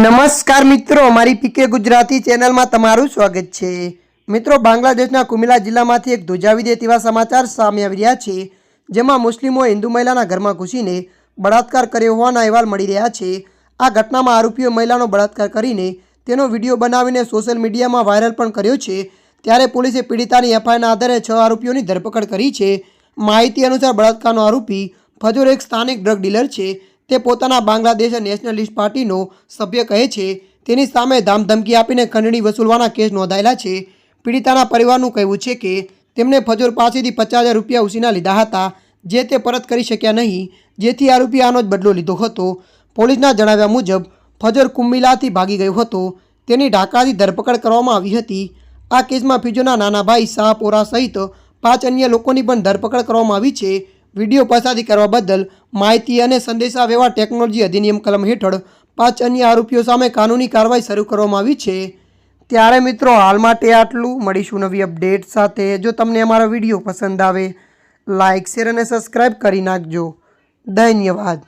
નમસ્કાર મિત્રો, અમારી પીકે ગુજરાતી ચેનલમાં તમારું સ્વાગત છે। મિત્રો, બાંગ્લાદેશના કુમિલા જિલ્લામાંથી એક ધ્રુજાવી દે તેવા સમાચાર સામે આવી રહ્યા છે, જેમાં મુસ્લિમોએ હિન્દુ મહિલાના ઘરમાં ઘૂસીને બળાત્કાર કર્યો હોવાના અહેવાલ મળી રહ્યા છે। આ ઘટનામાં આરોપીઓએ મહિલાનો બળાત્કાર કરીને તેનો વિડીયો બનાવીને સોશિયલ મીડિયામાં વાયરલ પણ કર્યો છે। ત્યારે પોલીસે પીડિતાની એફઆઈઆરના આધારે 6 આરોપીઓની ધરપકડ કરી છે। માહિતી અનુસાર બળાત્કારનો આરોપી ફજોર એક સ્થાનિક ડ્રગ ડીલર છે। તે પોતાના બાંગ્લાદેશ નેશનલિસ્ટ પાર્ટીનો સભ્ય કહે છે। તેની સામે ધામધમકી આપીને ખંડણી વસૂલવાના કેસ નોંધાયેલા છે। પીડિતાના પરિવારનું કહેવું છે કે તેમણે ફજોર પાસેથી 50,000 રૂપિયા ઉછીના લીધા હતા, જે તે પરત કરી શક્યા નહીં, જેથી આરોપીએ આનો જ બદલો લીધો હતો। પોલીસના જણાવ્યા મુજબ ફજોર કુમિલાથી ભાગી ગયો હતો। તેની ઢાકાથી ધરપકડ કરવામાં આવી હતી। આ કેસમાં ફિજોના નાના ભાઈ શાહપોરા સહિત 5 અન્ય લોકોની પણ ધરપકડ કરવામાં આવી છે। વિડીયો પસારી કરવા બદલ માહિતી અને સંદેશાવ્યવહાર ટેકનોલોજી અધિનિયમ કલમ હેઠળ 5 અન્ય આરોપીઓ સામે કાનૂની કાર્યવાહી શરૂ કરવામાં આવી છે। ત્યારે મિત્રો, હાલ માટે આટલું। મળીશું નવી અપડેટ સાથે। જો તમને અમારો વિડીયો પસંદ આવે, લાઇક, શેર અને સબસ્ક્રાઈબ કરી નાખજો। ધન્યવાદ।